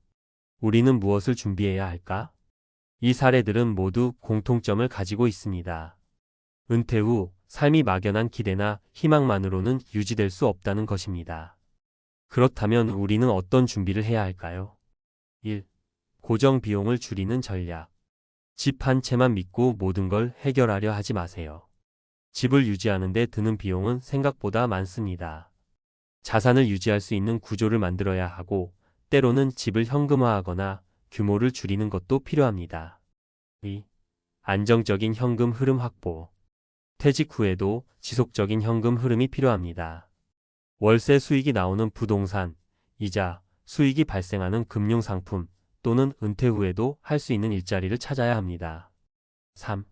우리는 무엇을 준비해야 할까? 이 사례들은 모두 공통점을 가지고 있습니다. 은퇴 후 삶이 막연한 기대나 희망만으로는 유지될 수 없다는 것입니다. 그렇다면 우리는 어떤 준비를 해야 할까요? 1. 고정 비용을 줄이는 전략. 집 한 채만 믿고 모든 걸 해결하려 하지 마세요. 집을 유지하는 데 드는 비용은 생각보다 많습니다. 자산을 유지할 수 있는 구조를 만들어야 하고 때로는 집을 현금화하거나 규모를 줄이는 것도 필요합니다. 2. 안정적인 현금 흐름 확보. 퇴직 후에도 지속적인 현금 흐름이 필요합니다. 월세 수익이 나오는 부동산, 이자, 수익이 발생하는 금융상품 또는 은퇴 후에도 할 수 있는 일자리를 찾아야 합니다. 3.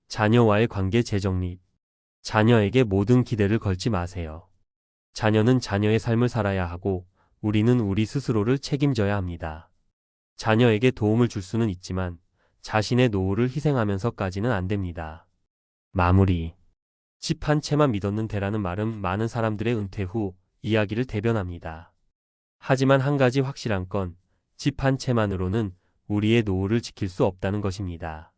자녀와의 관계 재정립. 자녀에게 모든 기대를 걸지 마세요. 자녀는 자녀의 삶을 살아야 하고 우리는 우리 스스로를 책임져야 합니다. 자녀에게 도움을 줄 수는 있지만 자신의 노후를 희생하면서까지는 안 됩니다. 마무리. 집 한 채만 믿었는데라는 말은 많은 사람들의 은퇴 후 이야기를 대변합니다. 하지만 한 가지 확실한 건 집 한 채만으로는 우리의 노후를 지킬 수 없다는 것입니다.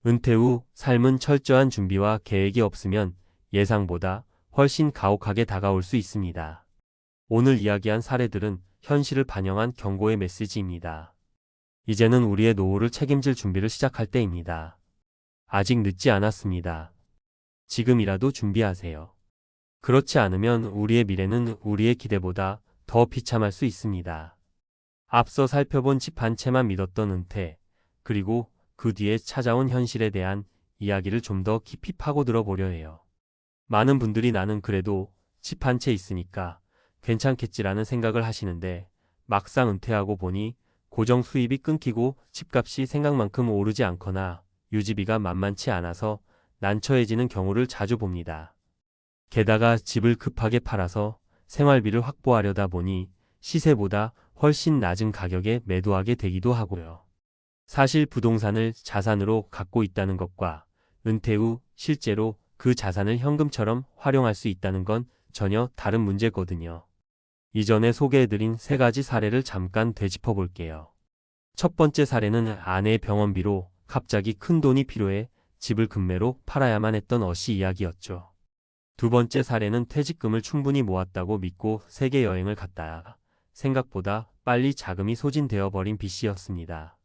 은퇴 후 삶은 철저한 준비와 계획이 없으면 예상보다 훨씬 가혹하게 다가올 수 있습니다. 오늘 이야기한 사례들은 현실을 반영한 경고의 메시지입니다. 이제는 우리의 노후를 책임질 준비를 시작할 때입니다. 아직 늦지 않았습니다. 지금이라도 준비하세요. 그렇지 않으면 우리의 미래는 우리의 기대보다 더 비참할 수 있습니다. 앞서 살펴본 집 한 채만 믿었던 은퇴, 그리고 그 뒤에 찾아온 현실에 대한 이야기를 좀 더 깊이 파고들어 보려 해요. 많은 분들이 나는 그래도 집 한 채 있으니까 괜찮겠지라는 생각을 하시는데 막상 은퇴하고 보니 고정 수입이 끊기고 집값이 생각만큼 오르지 않거나 유지비가 만만치 않아서 난처해지는 경우를 자주 봅니다. 게다가 집을 급하게 팔아서 생활비를 확보하려다 보니 시세보다 훨씬 낮은 가격에 매도하게 되기도 하고요. 사실 부동산을 자산으로 갖고 있다는 것과 은퇴 후 실제로 그 자산을 현금처럼 활용할 수 있다는 건 전혀 다른 문제거든요. 이전에 소개해드린 세 가지 사례를 잠깐 되짚어 볼게요. 첫 번째 사례는 아내의 병원비로 갑자기 큰 돈이 필요해 집을 급매로 팔아야만 했던 어씨 이야기였죠. 두 번째 사례는 퇴직금을 충분히 모았다고 믿고 세계 여행을 갔다가 생각보다 빨리 자금이 소진되어 버린 B씨였습니다.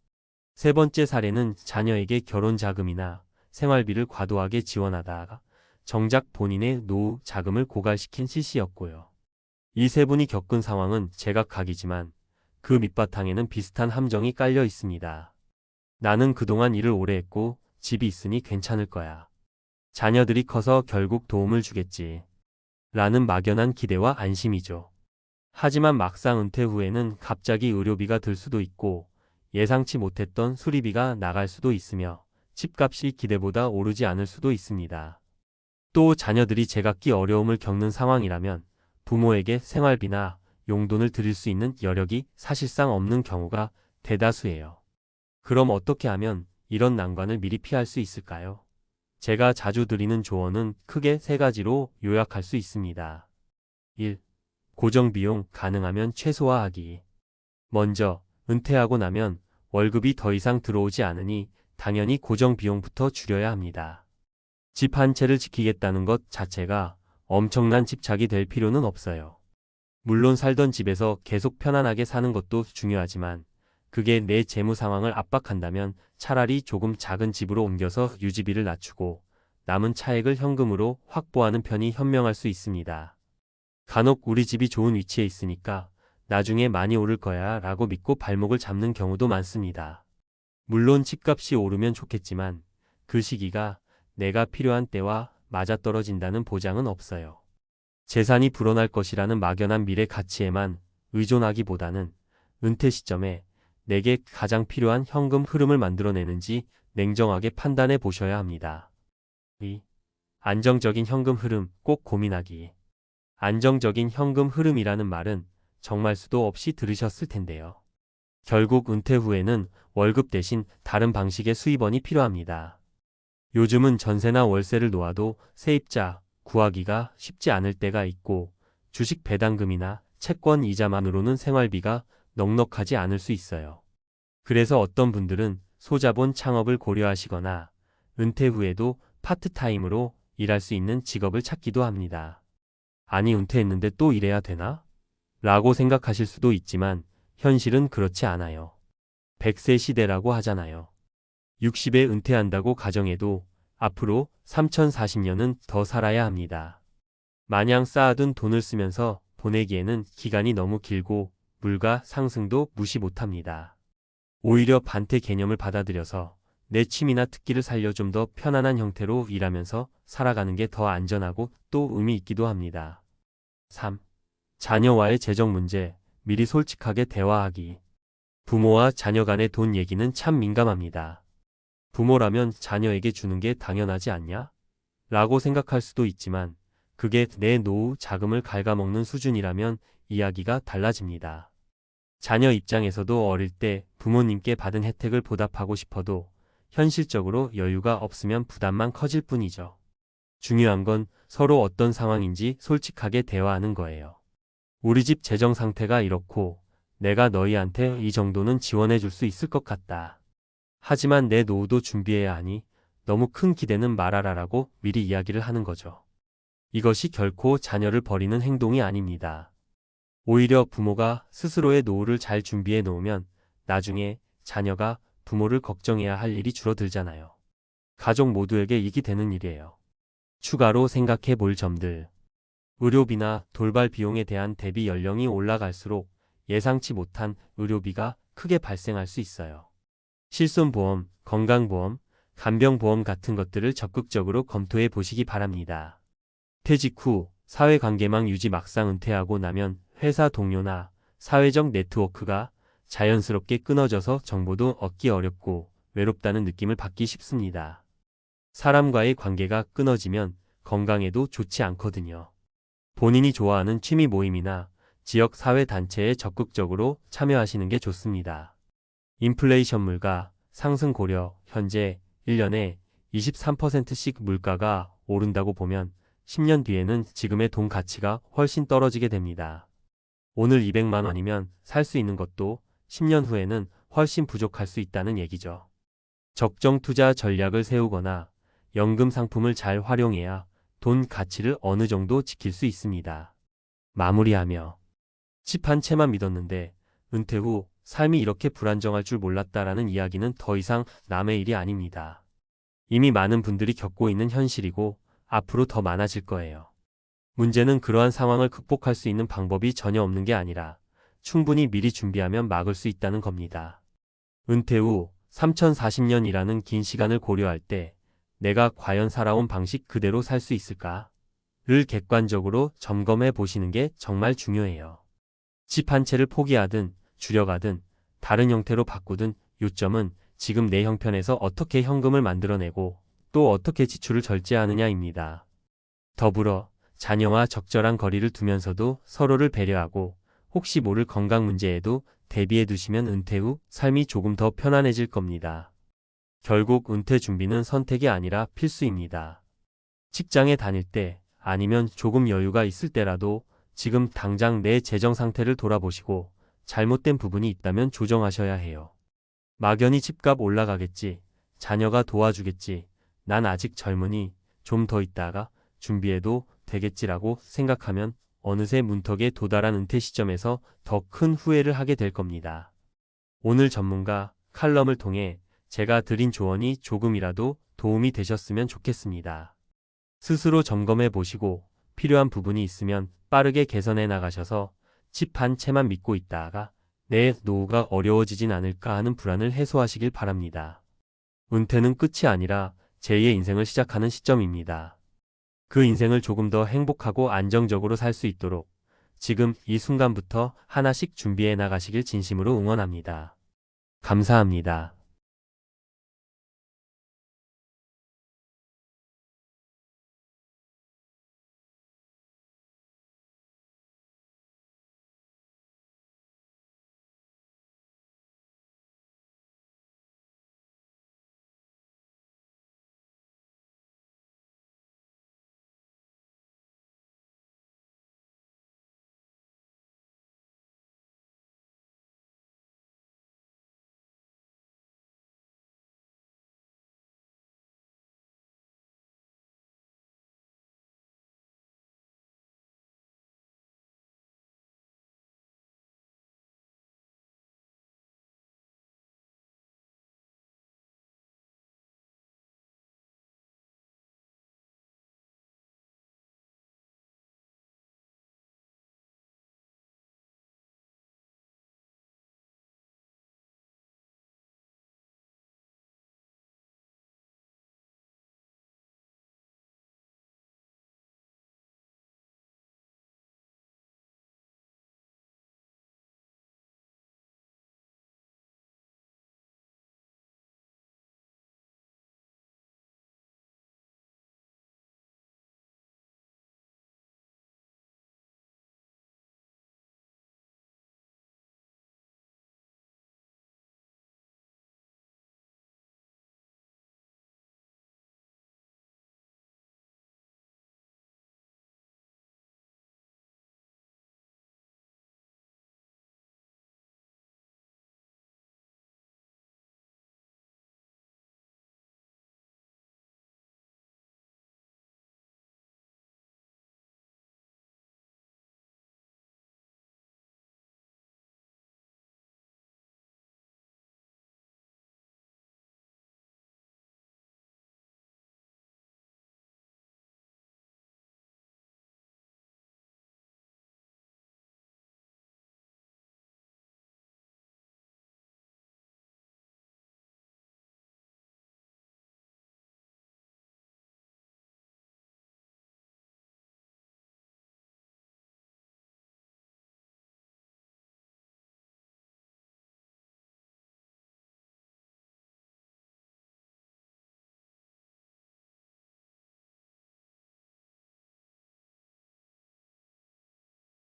세 번째 사례는 자녀에게 결혼 자금이나 생활비를 과도하게 지원하다가 정작 본인의 노후 자금을 고갈시킨 C씨였고요. 이 세 분이 겪은 상황은 제각각이지만 그 밑바탕에는 비슷한 함정이 깔려 있습니다. 나는 그동안 일을 오래 했고 집이 있으니 괜찮을 거야. 자녀들이 커서 결국 도움을 주겠지. 라는 막연한 기대와 안심이죠. 하지만 막상 은퇴 후에는 갑자기 의료비가 들 수도 있고 예상치 못했던 수리비가 나갈 수도 있으며 집값이 기대보다 오르지 않을 수도 있습니다. 또 자녀들이 제각기 어려움을 겪는 상황이라면 부모에게 생활비나 용돈을 드릴 수 있는 여력이 사실상 없는 경우가 대다수예요. 그럼 어떻게 하면 이런 난관을 미리 피할 수 있을까요? 제가 자주 드리는 조언은 크게 세 가지로 요약할 수 있습니다. 1. 고정비용 가능하면 최소화하기. 먼저 은퇴하고 나면 월급이 더 이상 들어오지 않으니 당연히 고정비용부터 줄여야 합니다. 집 한 채를 지키겠다는 것 자체가 엄청난 집착이 될 필요는 없어요. 물론 살던 집에서 계속 편안하게 사는 것도 중요하지만 그게 내 재무 상황을 압박한다면 차라리 조금 작은 집으로 옮겨서 유지비를 낮추고 남은 차액을 현금으로 확보하는 편이 현명할 수 있습니다. 간혹 우리 집이 좋은 위치에 있으니까 나중에 많이 오를 거야 라고 믿고 발목을 잡는 경우도 많습니다. 물론 집값이 오르면 좋겠지만 그 시기가 내가 필요한 때와 맞아떨어진다는 보장은 없어요. 재산이 불어날 것이라는 막연한 미래 가치에만 의존하기보다는 은퇴 시점에 내게 가장 필요한 현금 흐름을 만들어내는지 냉정하게 판단해 보셔야 합니다. 2. 안정적인 현금 흐름 꼭 고민하기. 안정적인 현금 흐름이라는 말은 정말 수도 없이 들으셨을 텐데요. 결국 은퇴 후에는 월급 대신 다른 방식의 수입원이 필요합니다. 요즘은 전세나 월세를 놓아도 세입자 구하기가 쉽지 않을 때가 있고 주식 배당금이나 채권 이자만으로는 생활비가 넉넉하지 않을 수 있어요. 그래서 어떤 분들은 소자본 창업을 고려하시거나 은퇴 후에도 파트타임으로 일할 수 있는 직업을 찾기도 합니다. 아니 은퇴했는데 또 일해야 되나? 라고 생각하실 수도 있지만 현실은 그렇지 않아요. 100세 시대라고 하잖아요. 60에 은퇴한다고 가정해도 앞으로 3040년은 더 살아야 합니다. 마냥 쌓아둔 돈을 쓰면서 보내기에는 기간이 너무 길고 물가 상승도 무시 못합니다. 오히려 반대 개념을 받아들여서 내 취미나 특기를 살려 좀 더 편안한 형태로 일하면서 살아가는 게 더 안전하고 또 의미 있기도 합니다. 3. 자녀와의 재정 문제, 미리 솔직하게 대화하기. 부모와 자녀 간의 돈 얘기는 참 민감합니다. 부모라면 자녀에게 주는 게 당연하지 않냐? 라고 생각할 수도 있지만 그게 내 노후 자금을 갉아먹는 수준이라면 이야기가 달라집니다. 자녀 입장에서도 어릴 때 부모님께 받은 혜택을 보답하고 싶어도 현실적으로 여유가 없으면 부담만 커질 뿐이죠. 중요한 건 서로 어떤 상황인지 솔직하게 대화하는 거예요. 우리 집 재정 상태가 이렇고 내가 너희한테 이 정도는 지원해 줄 수 있을 것 같다. 하지만 내 노후도 준비해야 하니 너무 큰 기대는 말아라라고 미리 이야기를 하는 거죠. 이것이 결코 자녀를 버리는 행동이 아닙니다. 오히려 부모가 스스로의 노후를 잘 준비해 놓으면 나중에 자녀가 부모를 걱정해야 할 일이 줄어들잖아요. 가족 모두에게 이익이 되는 일이에요. 추가로 생각해 볼 점들. 의료비나 돌발 비용에 대한 대비 연령이 올라갈수록 예상치 못한 의료비가 크게 발생할 수 있어요. 실손보험, 건강보험, 간병보험 같은 것들을 적극적으로 검토해 보시기 바랍니다. 퇴직 후 사회관계망 유지 막상 은퇴하고 나면 회사 동료나 사회적 네트워크가 자연스럽게 끊어져서 정보도 얻기 어렵고 외롭다는 느낌을 받기 쉽습니다. 사람과의 관계가 끊어지면 건강에도 좋지 않거든요. 본인이 좋아하는 취미 모임이나 지역 사회 단체에 적극적으로 참여하시는 게 좋습니다. 인플레이션 물가 상승 고려 현재 1년에 23%씩 물가가 오른다고 보면 10년 뒤에는 지금의 돈 가치가 훨씬 떨어지게 됩니다. 오늘 200만 원이면 살 수 있는 것도 10년 후에는 훨씬 부족할 수 있다는 얘기죠. 적정 투자 전략을 세우거나 연금 상품을 잘 활용해야 돈 가치를 어느 정도 지킬 수 있습니다. 마무리하며 집 한 채만 믿었는데 은퇴 후 삶이 이렇게 불안정할 줄 몰랐다라는 이야기는 더 이상 남의 일이 아닙니다. 이미 많은 분들이 겪고 있는 현실이고 앞으로 더 많아질 거예요. 문제는 그러한 상황을 극복할 수 있는 방법이 전혀 없는 게 아니라 충분히 미리 준비하면 막을 수 있다는 겁니다. 은퇴 후 3040년이라는 긴 시간을 고려할 때 내가 과연 살아온 방식 그대로 살 수 있을까?를 객관적으로 점검해 보시는 게 정말 중요해요. 집 한 채를 포기하든 줄여가든 다른 형태로 바꾸든 요점은 지금 내 형편에서 어떻게 현금을 만들어내고 또 어떻게 지출을 절제하느냐입니다. 더불어 자녀와 적절한 거리를 두면서도 서로를 배려하고 혹시 모를 건강 문제에도 대비해 두시면 은퇴 후 삶이 조금 더 편안해질 겁니다. 결국 은퇴 준비는 선택이 아니라 필수입니다. 직장에 다닐 때 아니면 조금 여유가 있을 때라도 지금 당장 내 재정 상태를 돌아보시고 잘못된 부분이 있다면 조정하셔야 해요. 막연히 집값 올라가겠지, 자녀가 도와주겠지, 난 아직 젊으니 좀 더 있다가 준비해도 되겠지라고 생각하면 어느새 문턱에 도달한 은퇴 시점에서 더 큰 후회를 하게 될 겁니다. 오늘 전문가 칼럼을 통해 제가 드린 조언이 조금이라도 도움이 되셨으면 좋겠습니다. 스스로 점검해 보시고 필요한 부분이 있으면 빠르게 개선해 나가셔서 집 한 채만 믿고 있다가 내 노후가 어려워지진 않을까 하는 불안을 해소하시길 바랍니다. 은퇴는 끝이 아니라 제2의 인생을 시작하는 시점입니다. 그 인생을 조금 더 행복하고 안정적으로 살 수 있도록 지금 이 순간부터 하나씩 준비해 나가시길 진심으로 응원합니다. 감사합니다.